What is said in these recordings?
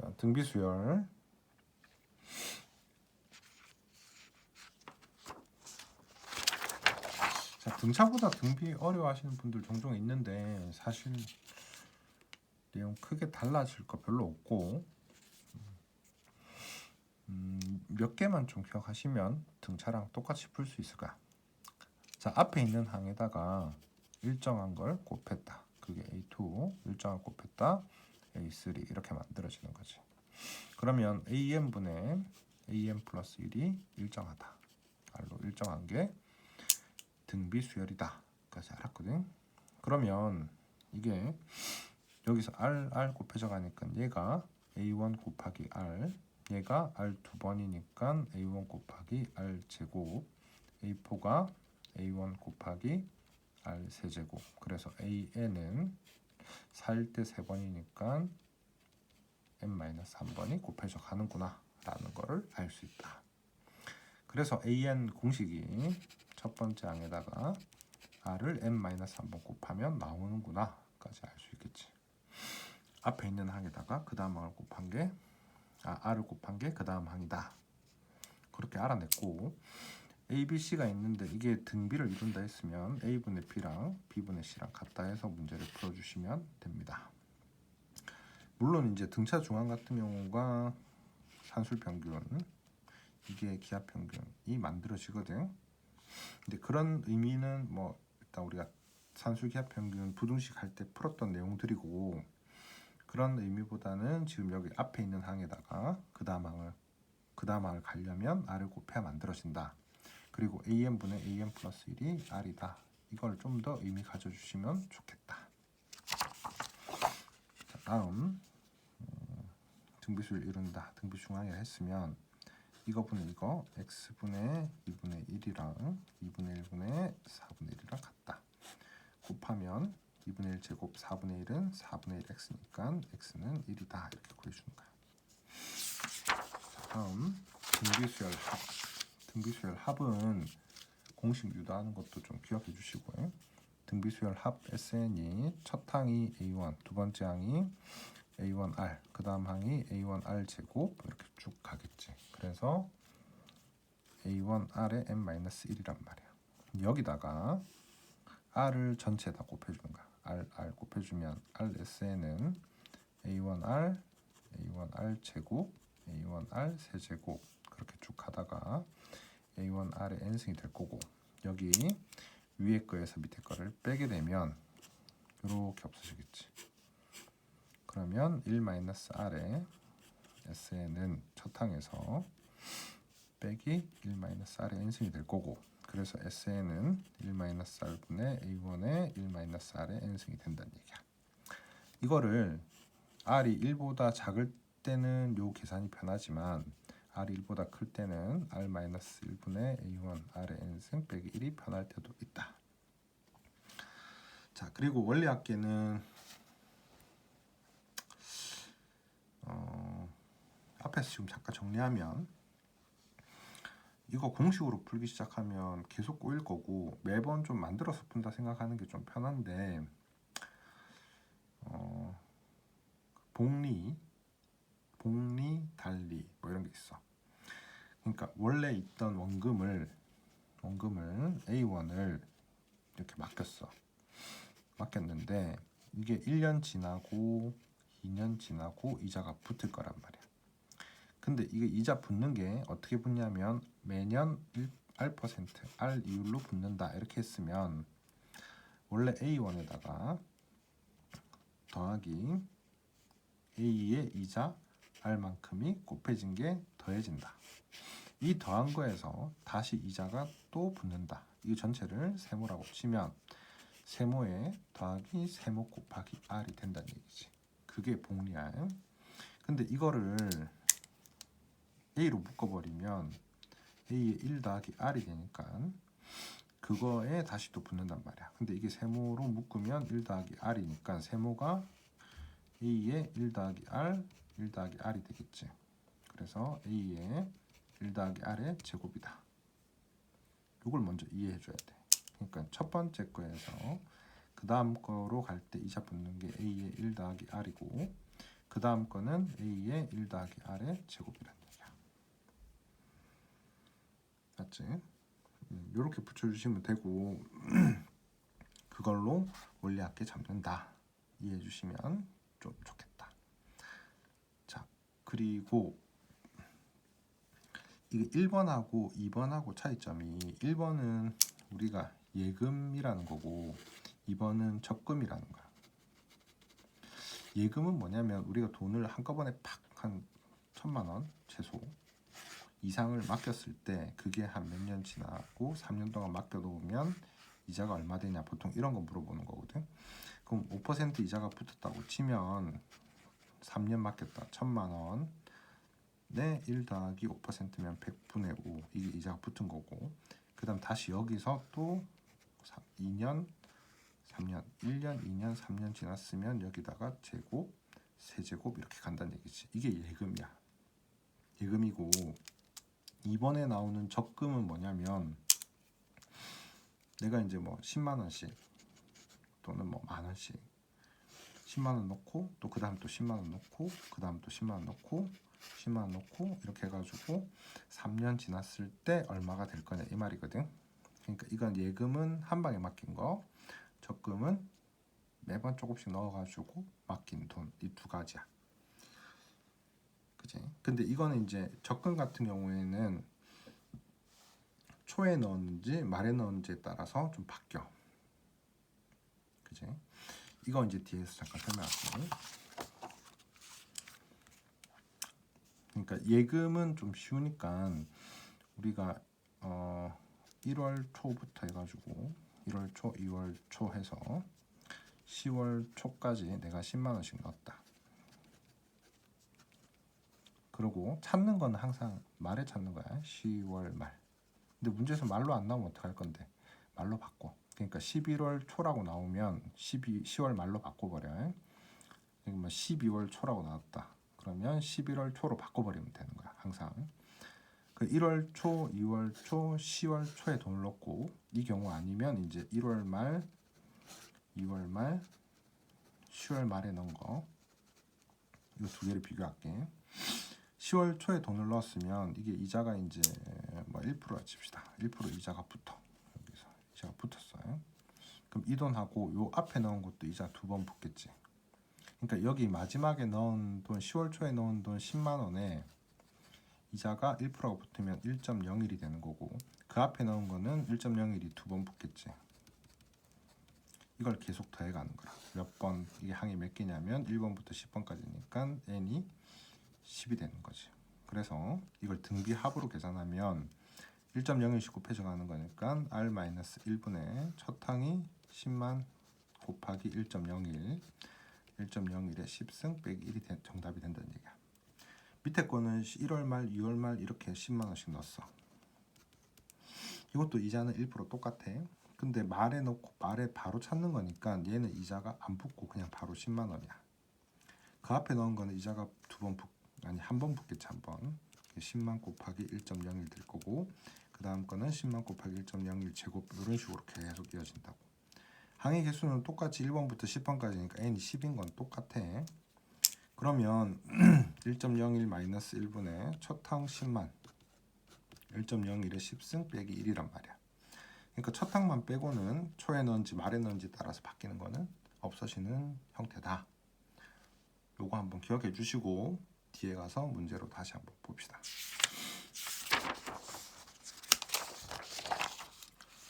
자, 등비수열. 자, 등차보다 등비 어려워하시는 분들 종종 있는데 사실 내용 크게 달라질 거 별로 없고 몇 개만 좀 기억하시면 등차랑 똑같이 풀 수 있을 거야. 자, 앞에 있는 항에다가 일정한 걸 곱했다. 그게 A2, 일정한 걸 곱했다. A3 이렇게 만들어지는 거지. 그러면 AN분의 AN 플러스 1이 일정하다. R로 일정한 게 등비수열이다 까지 알았거든. 그러면 이게 여기서 R 곱해져 가니까 얘가 A1 곱하기 R, 얘가 R 두 번이니까 A1 곱하기 R 제곱, A4가 A1 곱하기 R 세제곱. 그래서 AN은 4일 때 3번이니까 n-3번이 곱해져 가는구나 라는 거를 알 수 있다. 그래서 AN 공식이 첫 번째 항에다가 R을 n-3번 곱하면 나오는구나 까지 알 수 있겠지. 앞에 있는 항에다가 그 다음 항을 곱한 게 R을 곱한 게 그 다음 항이다. 그렇게 알아냈고, A, B, C가 있는데 이게 등비를 이룬다 했으면 A분의 B랑 B분의 C랑 같다 해서 문제를 풀어주시면 됩니다. 물론 이제 등차 중앙 같은 경우가 산술 평균, 이게 기하 평균이 만들어지거든. 근데 그런 의미는 뭐 일단 우리가 산술 기하 평균 부등식 할 때 풀었던 내용들이고, 그런 의미보다는 지금 여기 앞에 있는 항에다가 그 다음 항을 가려면 R을 곱해야 만들어진다. 그리고 AN분의 AN 플러스 1이 R이다. 이걸 좀 더 의미 가져주시면 좋겠다. 자, 다음 등비수를 이룬다. 등비중앙이라 했으면 이거분의 이거 x분의 2분의 1이랑 2분의 1분의 4분의 1이랑 같다. 곱하면 2분의 1 제곱 4분의 1은 4분의 1 x니까 x는 1이다. 이렇게 구해주는 거야. 자, 다음 등비수열 합. 등비수열 합은 공식 유도하는 것도 좀 기억해 주시고요. 등비수열 합 SN이 첫 항이 A1, 두 번째 항이 A1R, 그 다음 항이 A1R 제곱 이렇게 쭉 가겠지. 그래서 A1R에 n-1이란 말이야. 여기다가 R을 전체에다 곱해주는 거야. R 곱해주면 RSN은 A1R, A1R 제곱, A1R 세제곱 그렇게 쭉 가다가 A1R의 n승이 될 거고, 여기 위에 거에서 밑에 거를 빼게 되면 이렇게 없어지겠지. 그러면 1-R의 SN은 첫 항에서 빼기 1-R의 n승이 될 거고, 그래서 SN은 1-R분의 A1의 1-R의 n승이 된다는 얘기야. 이거를 R이 1보다 작을 때는 요 계산이 편하지만 R이 1보다 클 때는 R-1분의 A1 R의 n승 빼기 1이 편할 때도 있다. 자, 그리고 원리합계는 앞에서 지금 잠깐 정리하면 이거 공식으로 풀기 시작하면 계속 꼬일 거고 매번 좀 만들어서 푼다 생각하는 게 좀 편한데 복리, 달리 뭐 이런 게 있어. 그러니까 원래 있던 원금을 A1을 이렇게 맡겼는데 이게 1년 지나고 2년 지나고 이자가 붙을 거란 말이야. 근데 이게 이자 붙는 게 어떻게 붙냐면 매년 R% 이율로 붙는다 이렇게 했으면 원래 A1에다가 더하기 A의 이자 R만큼이 곱해진 게 더해진다. 이 더한 거에서 다시 이자가 또 붙는다. 이 전체를 세모라고 치면 세모에 더하기 세모 곱하기 R이 된다는 얘기지. 그게 복리야. 근데 이거를 A로 묶어버리면 A의 1 더하기 R이 되니까 그거에 다시 또 붙는단 말이야. 근데 이게 세모로 묶으면 1 더하기 R이니까 세모가 A의 1 더하기 R, 1 더하기 R이 되겠지. 그래서 A의 1 더하기 R의 제곱이다. 이걸 먼저 이해해 줘야 돼. 그러니까 첫 번째 거에서 그 다음 거로 갈 때 이자 붙는 게 A의 1 더하기 R이고, 그 다음 거는 A의 1 더하기 R의 제곱이라는 얘기야. 맞지? 이렇게 붙여주시면 되고 그걸로 원리합계 잡는다. 이해해 주시면 좀 좋겠다. 자, 그리고 이게 1번하고 2번하고 차이점이 1번은 우리가 예금이라는 거고 2번은 적금이라는 거야. 예금은 뭐냐면 우리가 돈을 한꺼번에 팍 한 1,000만 원 최소 이상을 맡겼을 때 그게 한 몇 년 지나고 3년 동안 맡겨놓으면 이자가 얼마 되냐 보통 이런 거 물어보는 거거든. 그럼 5% 이자가 붙었다고 치면 3년 맡겼다 1,000만 원 네, 1 더하기 5%면 100분의 5 이게 이자가 붙은 거고 그 다음 다시 여기서 또 2년 3년 1년 2년 3년 지났으면 여기다가 제곱 세제곱 이렇게 간다는 얘기지. 이게 예금이야. 예금이고 이번에 나오는 적금은 뭐냐면 내가 이제 뭐 10만 원씩 또는 뭐 만 원씩 10만 원 넣고 또 그 다음 또 10만 원 넣고 그 다음 또 10만 원 넣고 10만 원 넣고 이렇게 해가지고 3년 지났을 때 얼마가 될 거냐 이 말이거든. 그러니까 이건 예금은 한 방에 맡긴 거, 적금은 매번 조금씩 넣어가지고 맡긴 돈 이 두 가지야. 그지? 근데 이거는 이제 적금 같은 경우에는 초에 넣었는지 말에 넣었는지에 따라서 좀 바뀌어. 그지? 이거 이제 뒤에서 잠깐 설명할게. 그러니까 예금은 좀 쉬우니까 우리가 1월 초부터 해가지고 1월 초, 2월 초 해서 10월 초까지 내가 10만 원씩 넣었다. 그리고 찾는 거는 항상 말에 찾는 거야. 10월 말. 근데 문제에서 말로 안 나오면 어떡할 건데? 말로 바꿔. 그러니까 11월 초라고 나오면 10월 말로 바꿔버려. 여기 뭐 12월 초라고 나왔다. 그러면 11월 초로 바꿔버리면 되는 거야. 항상. 그 1월 초, 2월 초, 10월 초에 돈을 넣고 이 경우 아니면 이제 1월 말, 2월 말, 10월 말에 넣은 거 이 두 개를 비교할게. 10월 초에 돈을 넣었으면 이게 이자가 이제 뭐 1%라 칩시다. 1% 이자가 붙어. 여기서 이자가 붙었어요. 그럼 이 돈하고 요 앞에 넣은 것도 이자 두 번 붙겠지. 그러니까 여기 마지막에 넣은 돈 10월 초에 넣은 돈 10만 원에 이자가 1%가 붙으면 1.01이 되는 거고 그 앞에 넣은 거는 1.01이 두 번 붙겠지. 이걸 계속 더해가는 거라. 몇 번, 이게 항이 몇 개냐면 1번부터 10번까지니까 n이 10이 되는 거지. 그래서 이걸 등비합으로 계산하면 1.01씩 곱해져가는 거니까 r-1분의 첫 항이 10만 곱하기 1.01 1.01에 10승 빼기 1이 정답이 된다는 얘기야. 밑에 거는 1월 말, 2월 말 이렇게 10만 원씩 넣었어. 이것도 이자는 1% 똑같아. 근데 말에 넣고 말에 바로 찾는 거니까 얘는 이자가 안 붙고 그냥 바로 10만 원이야. 그 앞에 넣은 거는 이자가 한 번 붙겠지. 한 번. 10만 곱하기 1.01 될 거고 그 다음 거는 10만 곱하기 1.01 제곱 이런 식으로 계속 이어진다고. 항의 개수는 똑같이 1번부터 10번까지니까 n이 10인 건 똑같아. 그러면 1.01 마이너스 1분의 첫항 10만 1.01에 10승 빼기 1이란 말이야. 그러니까 첫항만 빼고는 초에 넣은지 말에 넣은지 따라서 바뀌는 거는 없어지는 형태다. 요거 한번 기억해 주시고 뒤에 가서 문제로 다시 한번 봅시다.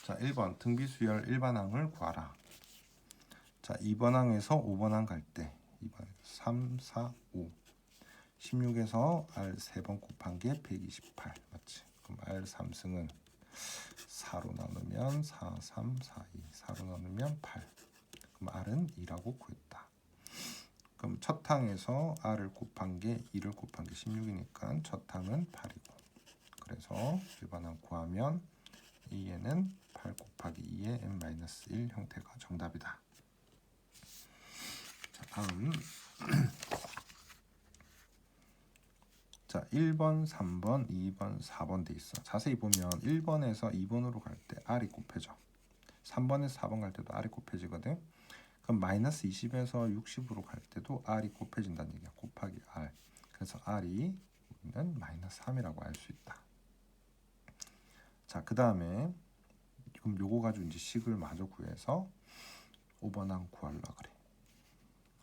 자, 1번 등비수열 일반항을 구하라. 자, 2번 항에서 5번 항 갈 때 2번 3, 4, 5 16에서 R 3번 곱한 게 128 맞지? 그럼 R 3승은 4로 나누면 4, 3, 4, 2 4로 나누면 8 그럼 R은 2라고 구했다. 그럼 첫 항에서 R을 곱한 게 2를 곱한 게 16이니까 첫 항은 8이고 그래서 일반항 구하면 A에는 8 곱하기 2의 n-1 형태가 정답이다. 자, 다음 자 1번, 3번, 2번, 4번 돼 있어. 자세히 보면 1번에서 2번으로 갈 때 R이 곱해져. 3번에서 4번 갈 때도 R이 곱해지거든. 그럼 마이너스 20에서 60으로 갈 때도 r이 곱해진다는 얘기야. 곱하기 r. 그래서 r이 우리는 마이너스 3이라고 알 수 있다. 자, 그 다음에 그럼 요거 가지고 이제 식을 마저 구해서 5번 항 구하려고 그래.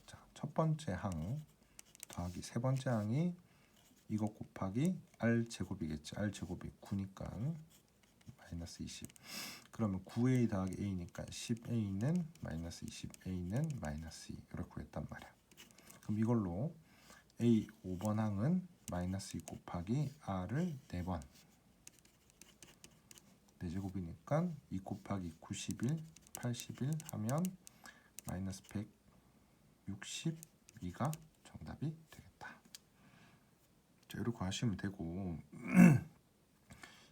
자, 첫 번째 항 더하기 세 번째 항이 이거 곱하기 r 제곱이겠지. r 제곱이 9니까 마이너스 20. 그러면 9a 더하기 a니까 10a는 마이너스 20a는 마이너스 2 이렇게 구했단 말이야. 그럼 이걸로 a 5번 항은 마이너스 2 곱하기 r을 4번 4제곱이니까 2 곱하기 91 81 하면 마이너스 162가 정답이 되겠다. 자, 이렇게 하시면 되고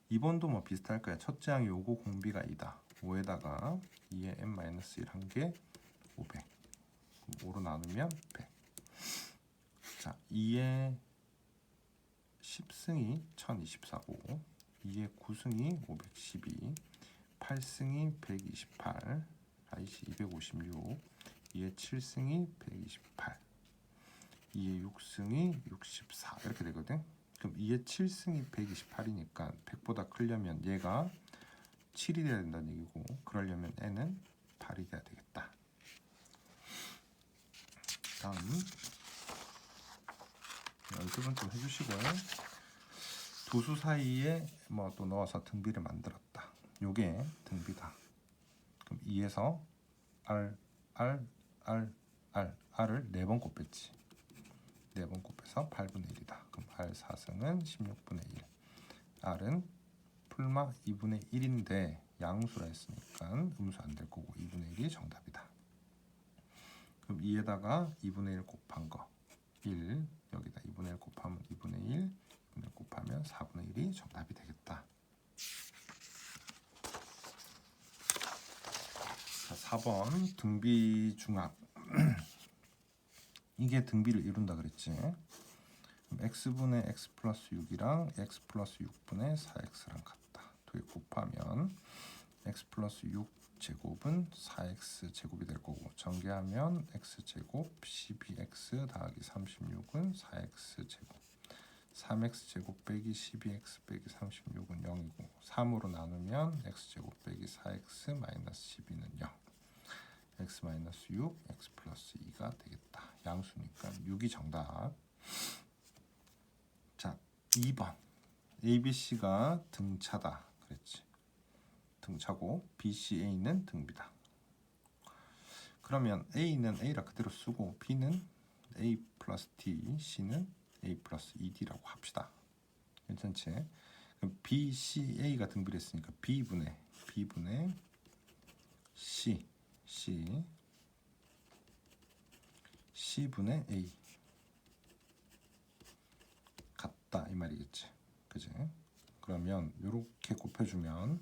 2번도 뭐 비슷할 거야. 첫째 항이 요거 공비가 2다. 5에다가 2에 n-1 한 게 500. 5로 나누면 100. 자, 2에 10승이 1024고 2에 9승이 512 8승이 128 아이씨 256 2에 7승이 128 2에 6승이 64 이렇게 되거든. 그럼 2에 7승이 128이니까 100보다 크려면 얘가 7이 돼야 된다는 얘기고 그러려면 n은 8이 돼야 되겠다. 다음 연습은 좀 해주시고요. 도수 사이에 뭐 또 넣어서 등비를 만들었다. 요게 등비다. 그럼 2에서 R을 4번 곱했지. 4번 곱해서 8분의 1이다. 그럼 R 4승은 16분의 1. R은 풀마 2분의 1인데 양수라 했으니까 음수 안 될 거고 2분의 1이 정답이다. 그럼 2에다가 2분의 1 곱한 거 1, 여기다 2분의 1 곱하면 2분의 1, 2분의 1 곱하면 4분의 1이 정답이 되겠다. 자, 4번 등비 중합. 이게 등비를 이룬다 그랬지. 그럼 x분의 x 플러스 6이랑 x 플러스 6분의 4x랑 같다. 두 개 곱하면 x 플러스 6 제곱은 4x 제곱이 될 거고 전개하면 x 제곱 12x 더하기 36은 4x 제곱 3x 제곱 빼기 12x 빼기 36은 0이고 3으로 나누면 x 제곱 빼기 4x 마이너스 12는 0 x 마이너스 6 x 플러스 2가 되겠다. 양수니까 6이 정답. 자, 2번 ABC가 등차다 그랬지. 등차고 BCA는 등비다. 그러면 A는 A라 그대로 쓰고 B는 A 플러스 D, C는 A 플러스 2D라고 합시다. 괜찮지? 그럼 BCA가 등비를 했으니까 B분의 C분의 A 같다 이 말이겠지. 그지? 그러면 이렇게 곱해주면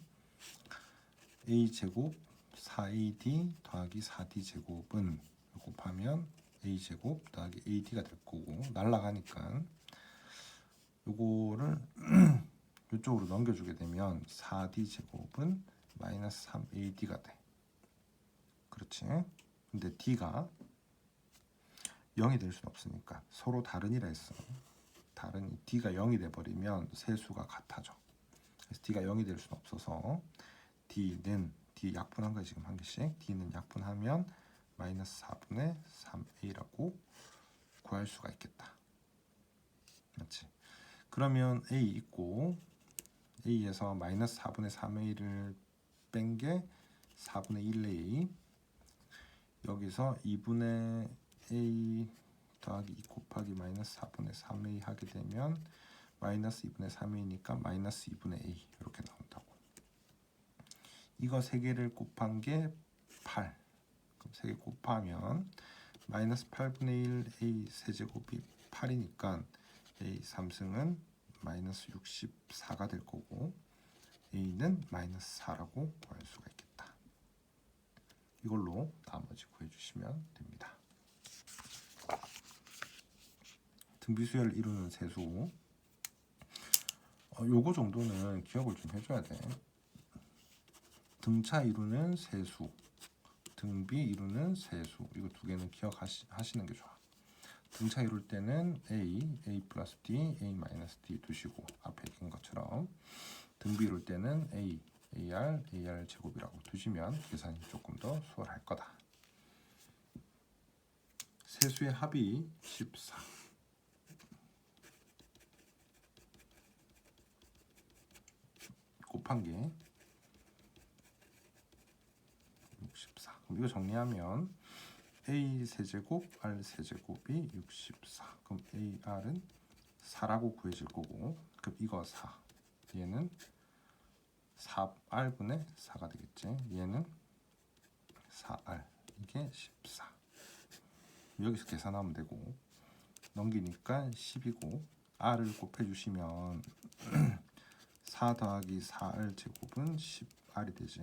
A 제곱 4AD 더하기 4D 제곱은 곱하면 A 제곱 더하기 AD가 될 거고 날라가니까 요거를 이쪽으로 넘겨주게 되면 4D 제곱은 마이너스 3AD가 돼. 그렇지? 근데 D가 0이 될 수는 없으니까 서로 다른이라 했어. 다른 D가 0이 돼버리면 세수가 같아져. 그래서 D가 0이 될 수는 없어서 D는 D 약분한 거야 지금 한 개씩. D는 약분하면 마이너스 4분의 3A라고 구할 수가 있겠다. 그렇지? 그러면 A 있고 A에서 마이너스 4분의 3A를 뺀 게 4분의 1A 여기서 2분의 A 더하기 2 곱하기 마이너스 4분의 3A 하게 되면 마이너스 2분의 3A니까 마이너스 2분의 A 이렇게 나온다고. 이거 3개를 곱한 게 8. 그럼 3개 곱하면 마이너스 8분의 1 A 세제곱이 8이니까 A 3승은 마이너스 64가 될 거고 A는 마이너스 4라고 구할 수가 있겠다. 이걸로 나머지 구해주시면 됩니다. 등비수열을 이루는 세수 요거 정도는 기억을 좀 해줘야 돼. 등차 이루는 세수 등비 이루는 세수. 이거 두 개는 기억하시는 게 좋아. 등차 이룰 때는 a 플러스 d, a 마이너스 d 두시고 앞에 있는 것처럼 등비 이룰 때는 ar 제곱이라고 두시면 계산이 조금 더 수월할 거다. 세수의 합이 14. 곱한 게 64. 그럼 이거 정리하면 a 세제곱 r 세제곱이 64. 그럼 ar은 4라고 구해질 거고, 그럼 이거 4. 얘는 4r분의 4가 되겠지. 얘는 4r. 이게 14. 여기서 계산하면 되고, 넘기니까 10이고 r을 곱해주시면 4 더하기 4r 제곱은 10r이 되지.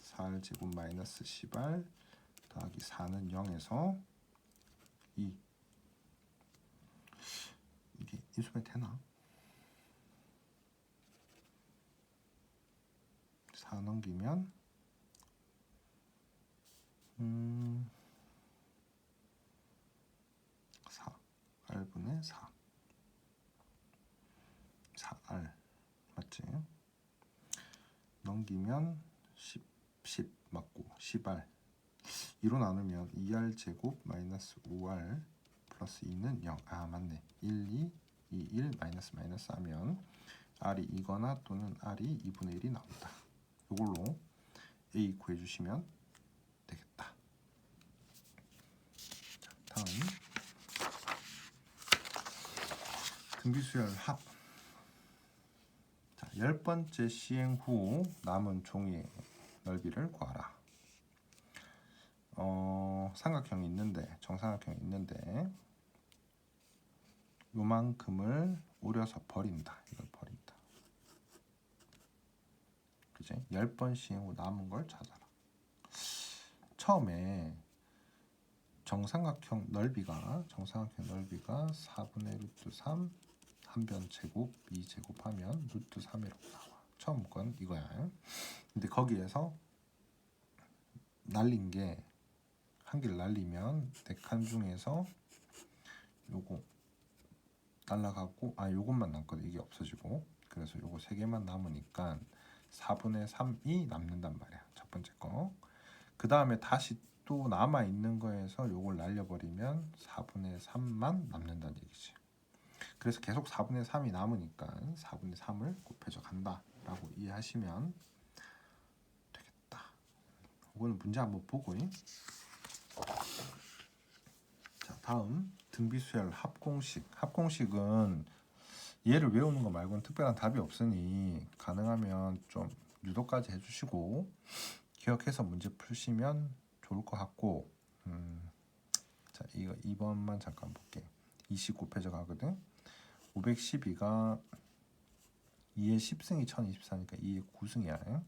4r 제곱 마이너스 10r 더하기 4는 0에서 2. 이게 인수분해 되나? 4 넘기면 4r분의 4. 4r 맞지? 넘기면 10 맞고 10r 2로 나누면 2r 제곱 마이너스 5r 플러스 2는 0. 아 맞네. 1, 2, 2, 1 마이너스 하면 r이 2거나 또는 r이 2분의 1이 나온다. 이걸로 a 구해주시면 되겠다. 자, 다음 등비수열 합. 자, 10번째 시행 후 남은 종이의 넓이를 구하라. 삼각형이 있는데, 정삼각형이 있는데 요만큼을 오려서 버린다. 이걸 버린다. 그지? 10번 시행 후 남은 걸 찾아라. 처음에 정삼각형 넓이가 4분의 루트 3 한 변 제곱 2제곱하면 루트 3이라고 나와. 처음 건 이거야. 근데 거기에서 날린 게 한 개를 날리면 4칸 중에서 요거 날라가고 요것만 남거든. 이게 없어지고. 그래서 요거 3개만 남으니까 4분의 3이 남는단 말이야. 첫 번째 거. 그 다음에 다시 또 남아 있는 거에서 요걸 날려버리면 4분의 3만 남는다는 얘기지. 그래서 계속 4분의 3이 남으니까 4분의 3을 곱해줘 간다 라고 이해하시면 되겠다. 이거는 문제 한번 보고. 자, 다음 등비수열 합공식. 합공식은 얘를 외우는 거 말고는 특별한 답이 없으니 가능하면 좀 유도까지 해주시고 기억해서 문제 풀시면 좋을 것 같고. 자, 이거 2번만 잠깐 볼게. 20 곱해져 가거든. 512가 2의 10승이 1024니까 2의 9승이야.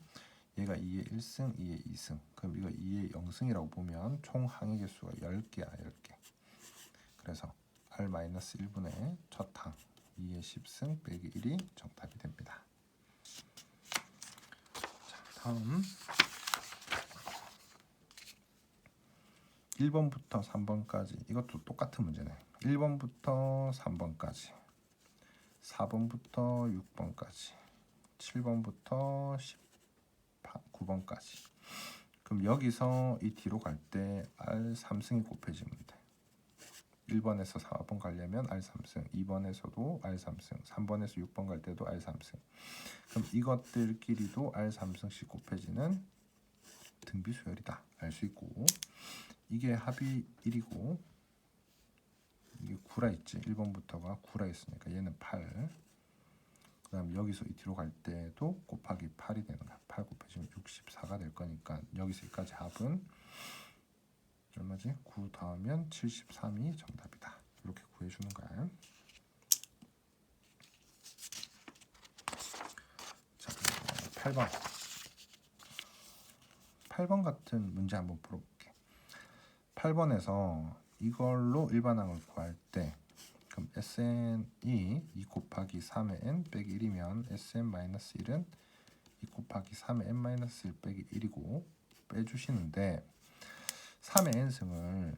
얘가 2의 1승, 2의 2승. 그럼 이거 2의 0승이라고 보면 총 항의 개수가 10개야. 10개. 그래서 R-1분의 첫 항 2의 10승 빼기 1이 정답이 됩니다. 자, 다음 1번부터 3번까지 이것도 똑같은 문제네. 1번부터 3번까지 4번부터 6번까지 7번부터 9번까지. 그럼 여기서 이 뒤로 갈 때 R3승이 곱해지면 돼. 1번에서 4번 가려면 R3승, 2번에서도 R3승, 3번에서 6번 갈 때도 R3승. 그럼 이것들끼리도 R3승씩 곱해지는 등비수열이다 알 수 있고, 이게 합이 1이고 이게 9라 있지. 1번부터가 9라 있으니까 얘는 8. 그 다음 여기서 이 뒤로 갈 때도 곱하기 8이 되는 거야. 8 곱해지면 64가 될 거니까 여기서 여기까지 합은 얼마지? 9 더하면 73이 정답이다. 이렇게 구해주는 거야. 자, 8번 같은 문제 한번 풀어볼게. 8번에서 이걸로 일반항을 구할 때 그럼 SN이 2 곱하기 3의 n 빼기 1이면 SN-1은 2 곱하기 3의 n-1 빼기 1이고 빼주시는데 3의 n승을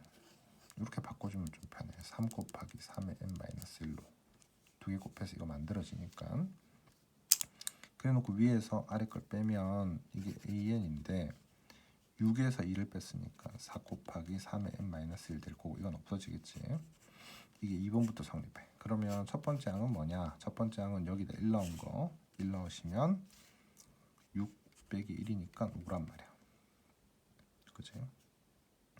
이렇게 바꿔주면 좀 편해요. 3 곱하기 3의 n-1로 두 개 곱해서 이거 만들어지니까. 그래놓고 위에서 아래 걸 빼면 이게 an인데 6에서 2를 뺐으니까 4 곱하기 3의 n-1 될 거고 이건 없어지겠지. 이게 2번부터 성립해. 그러면 첫 번째 항은 뭐냐? 첫 번째 항은 여기다 1 넣은 거 1 넣으시면 6 빼기 1이니까 5란 말이야. 그치?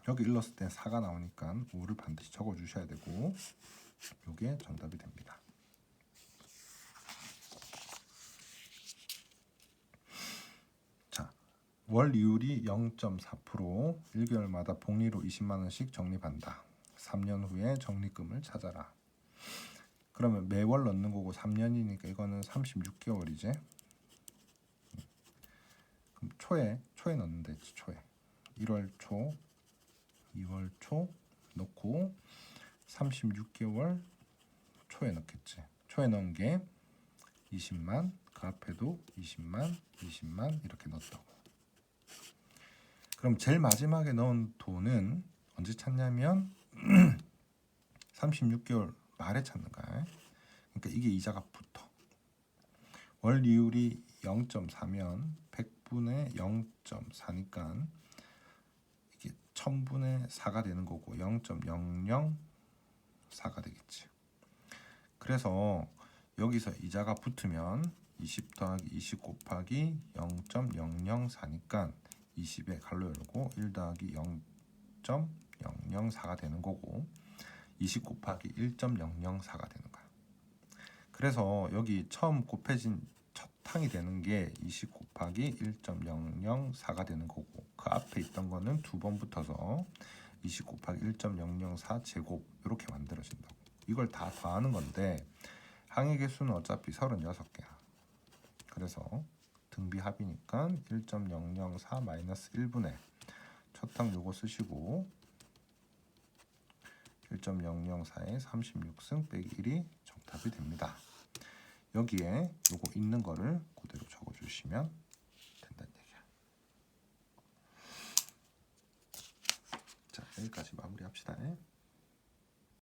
여기 1 넣었을 때 4가 나오니까 5를 반드시 적어주셔야 되고 이게 정답이 됩니다. 자, 월 이율이 0.4%, 1개월마다 복리로 20만원씩 적립한다. 3년 후에 적립금을 찾아라. 그러면 매월 넣는 거고 3년이니까 이거는 36개월이지. 그럼 초에 넣는 데지. 초에 1월 초, 2월 초 넣고 36개월 초에 넣겠지. 초에 넣은 게 20만, 그 앞에도 20만, 20만 이렇게 넣었다고. 그럼 제일 마지막에 넣은 돈은 언제 찾냐면 36개월 말에 찾는 거야. 그러니까 이게 이자가 붙어. 월 이율이 0.4면 100분의 0.4니까 이게 1000분의 4가 되는 거고 0.004가 되겠지. 그래서 여기서 이자가 붙으면 20 더하기 20 곱하기 0.004니까 20에 가로 열고 1 더하기 0.004가 되는 거고 20 곱하기 1.004가 되는 거야. 그래서 여기 처음 곱해진 첫 항이 되는 게 20 곱하기 1.004가 되는 거고 그 앞에 있던 거는 두 번 붙어서 20 곱하기 1.004 제곱 이렇게 만들어진다고. 이걸 다 더하는 건데 항의 개수는 어차피 36개야. 그래서 등비 합이니까 1.004 마이너스 1분의 첫 항 요거 쓰시고 1.004에 36승 빼기 1이 정답이 됩니다. 여기에 요거 있는 거를 그대로 적어주시면 된다는 얘기야. 자, 여기까지 마무리합시다.